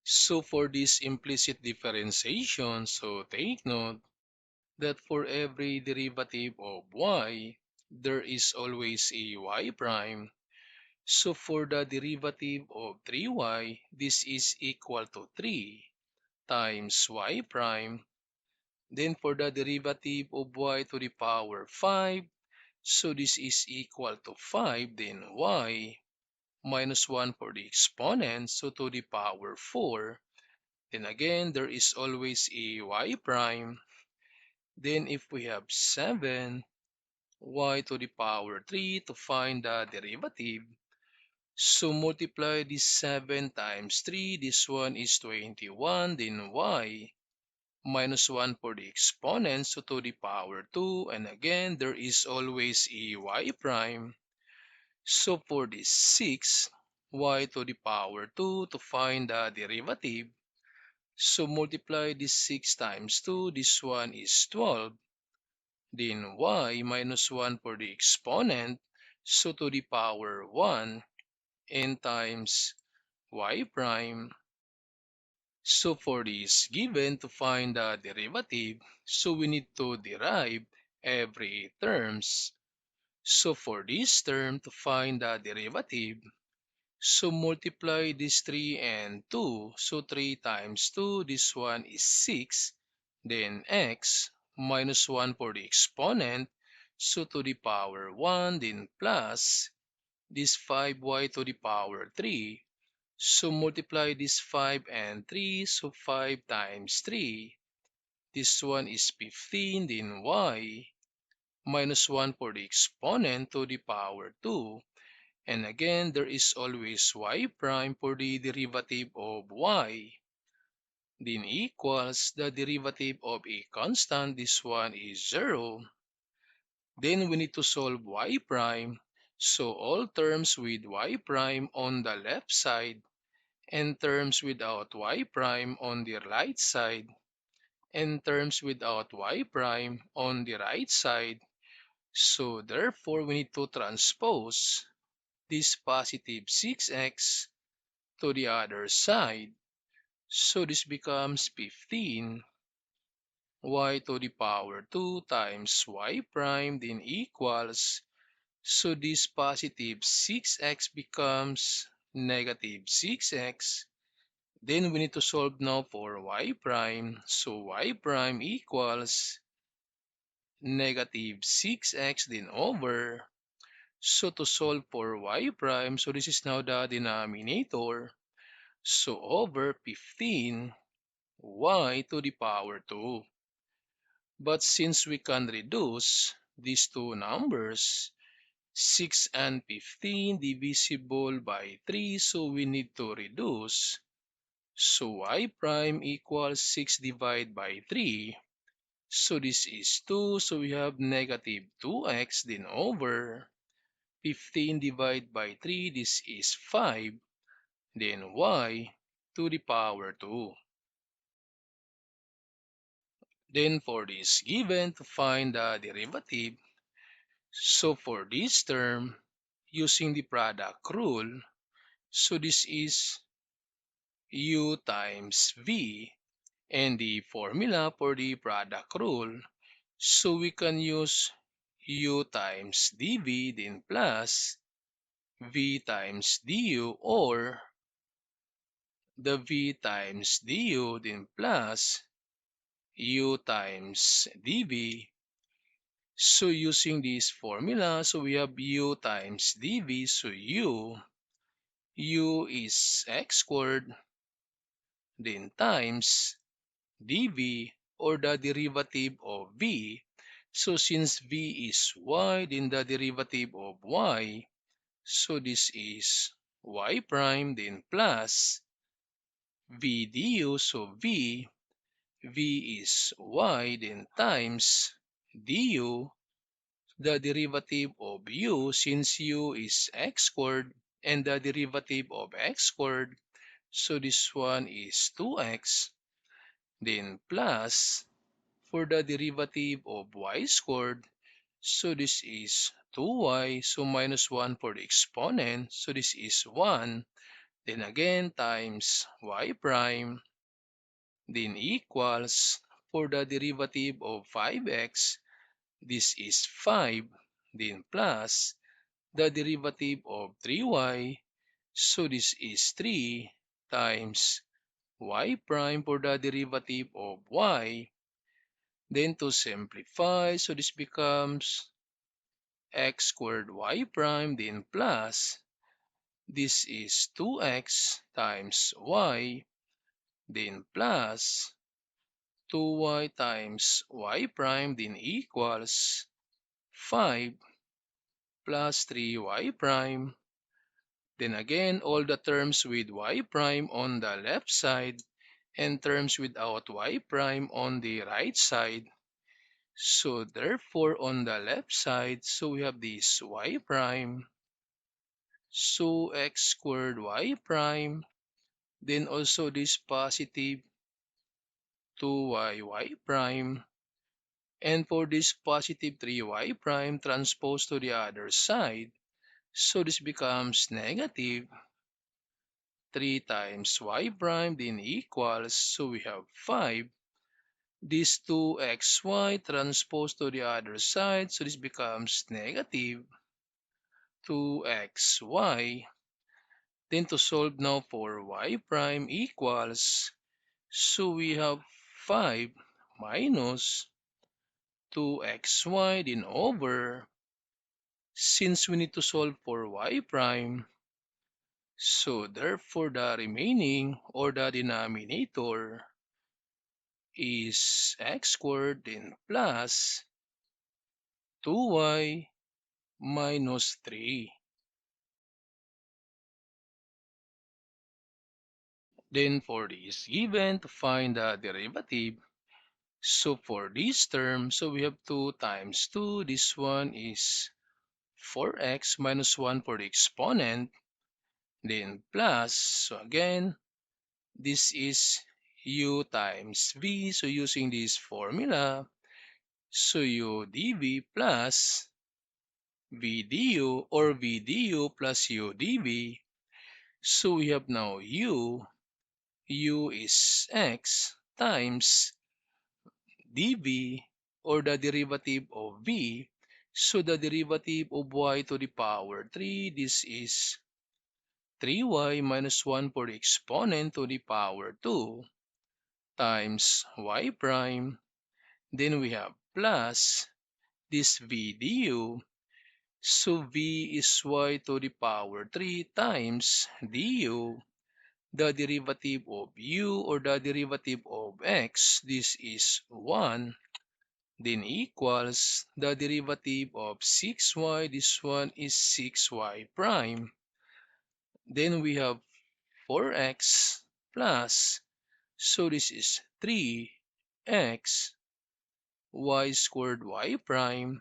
So for this implicit differentiation, so take note that for every derivative of y, there is always a y prime. So for the derivative of 3y, this is equal to 3 times y prime. Then for the derivative of y to the power 5, so this is equal to 5, then y minus 1 for the exponent, so to the power 4. Then again, there is always a y prime. Then if we have 7, y to the power 3 to find the derivative, so multiply this 7 times 3, this one is 21, then y minus 1 for the exponent, so to the power 2, and again, there is always a y prime. So for this 6, y to the power 2 to find the derivative, so multiply this 6 times 2, this one is 12, then y minus 1 for the exponent, so to the power 1, and times y prime. So for this given, to find the derivative, so we need to derive every terms. So for this term, to find the derivative, so multiply this 3 and 2. So 3 times 2, this one is 6. Then x minus 1 for the exponent, so to the power 1, then plus this 5y to the power 3. So multiply this 5 and 3, so 5 times 3. This one is 15, then y minus 1 for the exponent to the power 2. And again, there is always y prime for the derivative of y. Then equals the derivative of a constant, this one is 0. Then we need to solve y prime. So all terms with y prime on the left side and terms without y prime on the right side and terms without y prime on the right side. So therefore, we need to transpose this positive 6x to the other side. So this becomes 15 y to the power 2 times y prime then equals. So this positive 6x becomes negative 6x. Then we need to solve now for y prime. So y prime equals negative 6x then over. So to solve for y prime, so this is now the denominator. So over 15 y to the power 2. But since we can reduce these two numbers, 6 and 15 divisible by 3, so we need to reduce. So y prime equals 6 divided by 3. So this is 2, so we have negative 2x then over 15 divided by 3, this is 5, then y to the power 2. Then for this given, to find the derivative, so for this term, using the product rule, so this is u times v, and the formula for the product rule, so we can use u times dv then plus v times du, or the v times du then plus u times dv. So using this formula, so we have u times dv, so u is x squared, then times dv, or the derivative of v. So since v is y, then the derivative of y, so this is y prime, then plus v du, so v is y, then times du, the derivative of u, since u is x squared, and the derivative of x squared, so this one is 2x, then plus, for the derivative of y squared, so this is 2y, so minus 1 for the exponent, so this is 1, then again times y prime, then equals, for the derivative of 5x, this is 5, then plus the derivative of 3y, so this is 3 times y prime for the derivative of y. Then to simplify, so this becomes x squared y prime, then plus, this is 2x times y, then plus 2y times y prime, then equals 5 plus 3y prime. Then again, all the terms with y prime on the left side and terms without y prime on the right side. So therefore, on the left side, so we have this y prime, so x squared y prime, then also this positive 2y prime, and for this positive 3y prime transposed to the other side, so this becomes negative 3 times y prime, then equals, so we have 5. This 2xy transposed to the other side, so this becomes negative 2xy. Then to solve now for y prime equals, so we have 5 minus 2xy, then over, since we need to solve for y prime, so therefore the remaining or the denominator is x squared, then plus 2y minus 3. Then for this given, to find the derivative, so for this term, so we have 2 times 2. This one is 4x minus 1 for the exponent. Then plus, so again, this is u times v. So using this formula, so u dv plus v du, or v du plus u dv. So we have now u is x times dv, or the derivative of v. So the derivative of y to the power 3, this is 3y minus 1 for the exponent to the power 2 times y prime. Then we have plus this v du. So v is y to the power 3 times du. The derivative of u, or the derivative of x, this is 1. Then equals the derivative of 6y, this one is 6y prime. Then we have 4x plus, so this is 3x y squared y prime,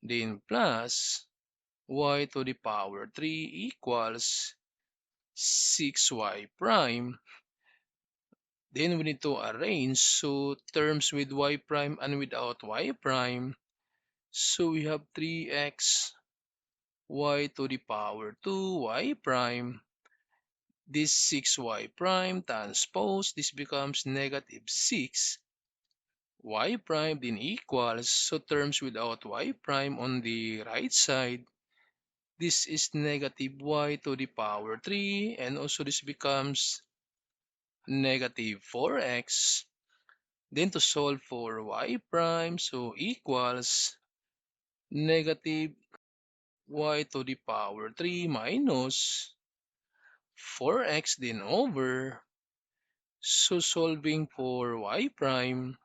then plus y to the power 3 equals 6y prime. Then we need to arrange, so terms with y prime and without y prime. So we have 3x y to the power 2 y prime. This 6y prime transpose, this becomes negative 6 y prime, then equals, so terms without y prime on the right side, this is negative y to the power 3, and also this becomes negative 4x. Then to solve for y prime, so equals negative y to the power 3 minus 4x, then over, so solving for y prime,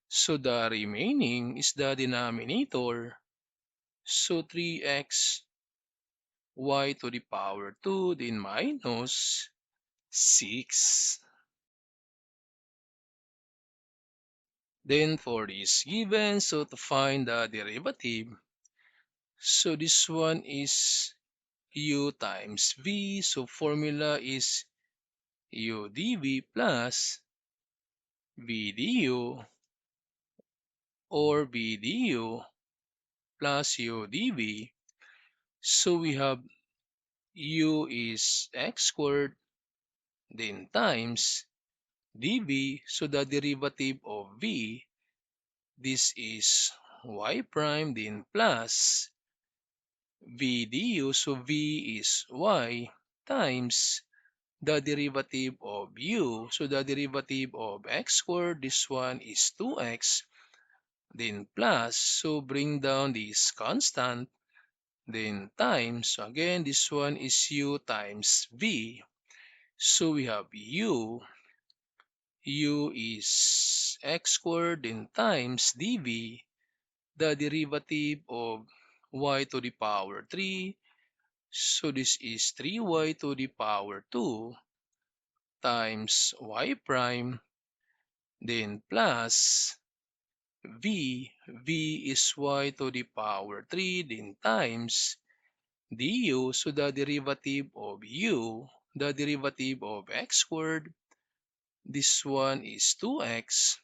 so the remaining is the denominator, so 3x y to the power 2, then minus 6. Then for this given, so to find the derivative, so this one is u times v, so formula is u dv plus v du, or v du plus u dv. So we have u is x squared then times dv. So the derivative of v, this is y prime, then plus v du. So v is y times the derivative of u. So the derivative of x squared, this one is 2x, then plus. So bring down this constant, then times. So again, this one is u times v. So we have u is x squared, then times dv, the derivative of y to the power 3. So this is 3y to the power 2 times y prime, then plus v is y to the power 3, then times du. So the derivative of u, the derivative of x squared, this one is 2x,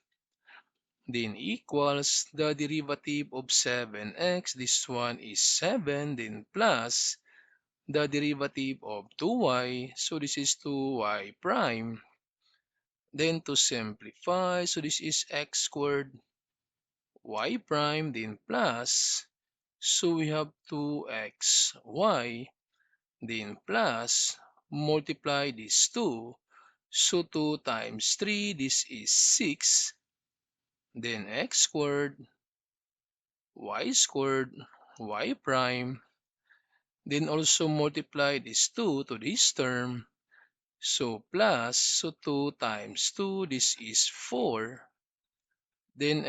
then equals the derivative of 7x, this one is 7, then plus the derivative of 2y, so this is 2y prime. Then to simplify, so this is x squared y prime, then plus, so we have 2xy, then plus, multiply these two, so 2 times 3, this is 6, then x squared, y prime, then also multiply these 2 to this term, so plus, so 2 times 2, this is 4, then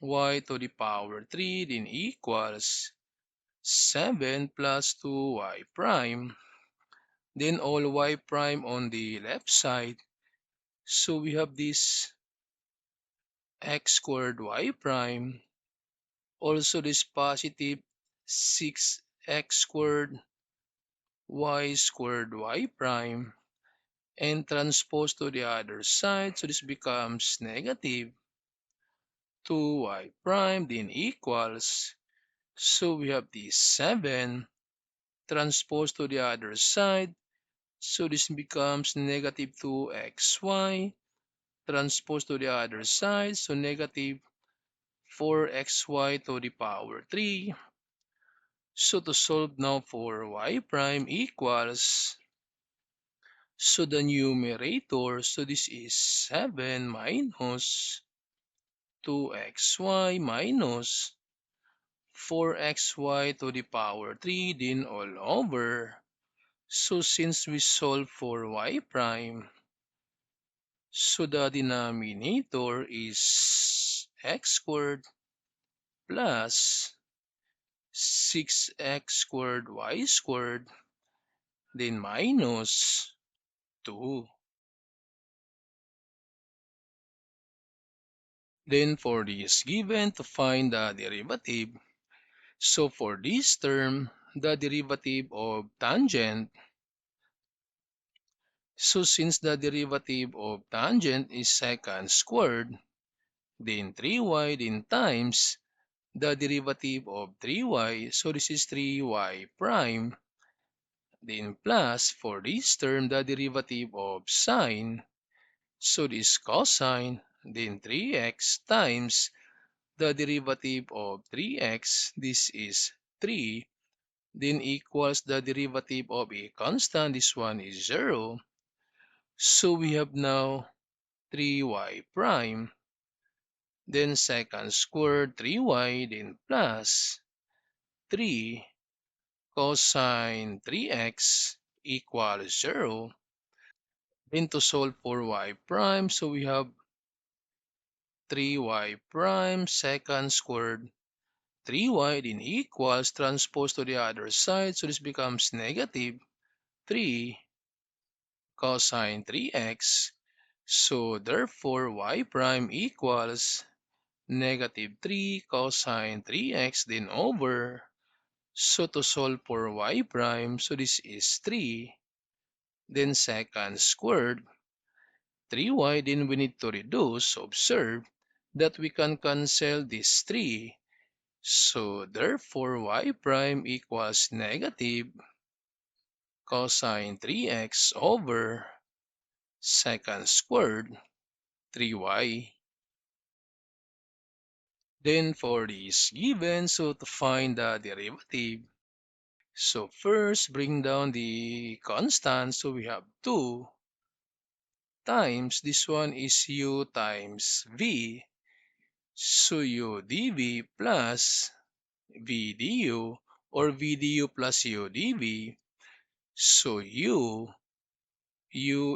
y to the power 3, then equals 7 plus 2y prime, then all y prime on the left side, so we have this x squared y prime, also this positive 6x squared y prime, and transpose to the other side, so this becomes negative 2y prime, then equals, so we have this 7 transpose to the other side, so this becomes negative 2xy transpose to the other side, so negative 4xy to the power 3. So to solve now for y prime equals, so the numerator, so this is 7 minus 2xy minus 4xy to the power 3, then all over. So since we solve for y prime, so the denominator is x squared plus 6x squared y squared, then minus 2. Then for this given, to find the derivative, so for this term, the derivative of tangent, so since the derivative of tangent is secant squared, then 3y, then times the derivative of 3y, so this is 3y prime, then plus for this term the derivative of sine, so this cosine, then 3x times the derivative of 3x, this is 3, then equals the derivative of a constant, this one is 0, so we have now 3y prime, then secant squared 3y, then plus 3 cosine 3x equals 0. Then to solve for y prime, so we have 3y prime secant squared 3y, then equals transpose to the other side, so this becomes negative 3 cosine 3x. So therefore y prime equals negative 3 cosine 3x, then over. So to solve for y prime, so this is 3, then secant squared 3y, then we need to reduce. Observe that we can cancel this 3. So therefore y prime equals negative cosine 3x over second squared, 3y. Then for this given, so to find the derivative, so first bring down the constant. So we have 2 times, this one is u times v. So u dv plus v du, or v du plus u dv. So u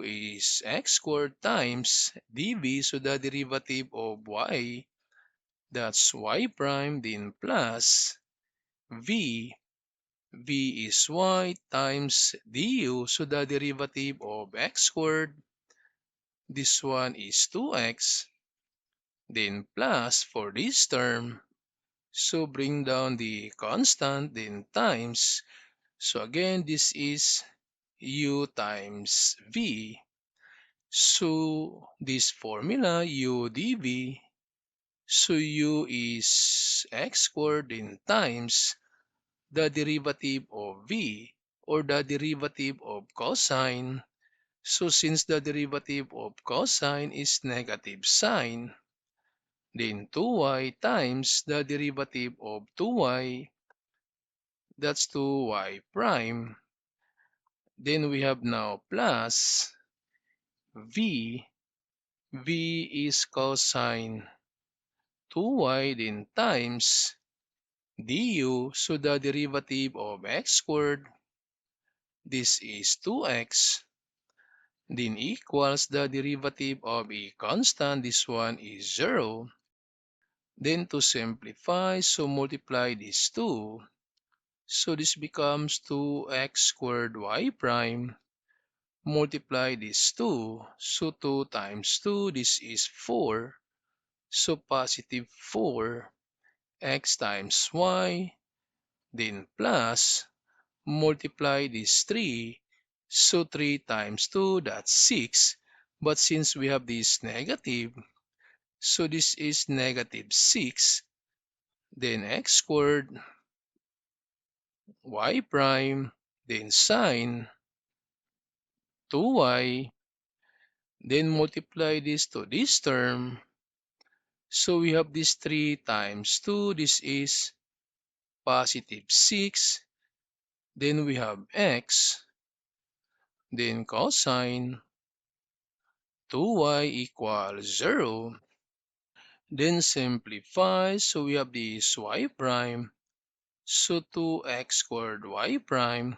is x squared times dv. So the derivative of y, that's y prime, then plus v. V is y times du. So the derivative of x squared, this one is 2x. Then plus for this term, so bring down the constant, then times. So again, this is u times v. So this formula, u dv, so u is x squared, then times the derivative of v, or the derivative of cosine. So since the derivative of cosine is negative sine, then 2y times the derivative of 2y, that's 2y prime. Then we have now plus v. V is cosine 2y, then times du. So the derivative of x squared, this is 2x. Then equals the derivative of a constant, this one is 0. Then to simplify, so multiply these two. So this becomes 2x squared y prime. Multiply these two. So 2 times 2, this is 4. So positive 4 x times y. Then plus, multiply these 3. So 3 times 2, that's 6. But since we have this negative, so this is negative 6. Then x squared y prime, then sine 2y, then multiply this to this term. So we have this 3 times 2, this is positive 6. Then we have x, then cosine 2y equals 0. Then simplify, so we have this y prime, so 2x squared y prime.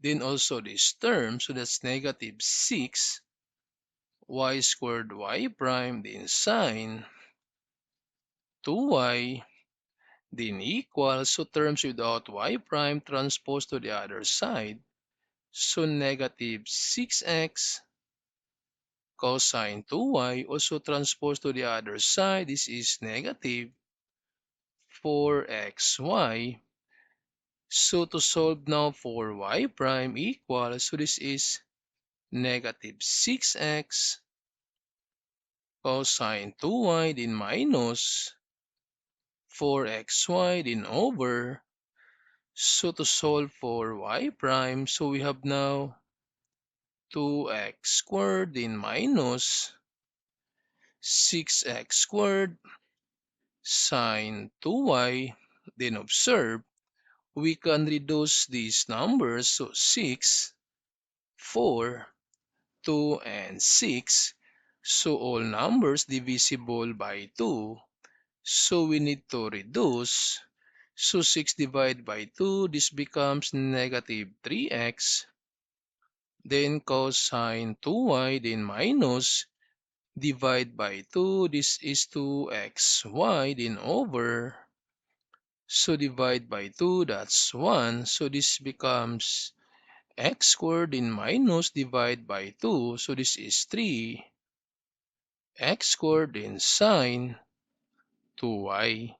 Then also this term, so that's negative 6 y squared y prime, then sine 2y, then equals, so terms without y prime transpose to the other side. So negative 6x cosine 2y also transpose to the other side. This is negative 4xy. So to solve now for y prime equals, so this is negative 6x cosine 2y, then minus 4xy, then over. So to solve for y prime, so we have now 2x squared, then minus 6x squared sine 2y. Then observe, we can reduce these numbers. So 6, 4, 2, and 6. So all numbers divisible by 2. So we need to reduce. So 6 divided by 2, this becomes negative 3x. Then cosine 2y, then minus, divide by 2, this is 2xy, then over. So divide by 2, that's 1. So this becomes x squared, then minus, divide by 2. So this is 3. X squared, then sine 2y.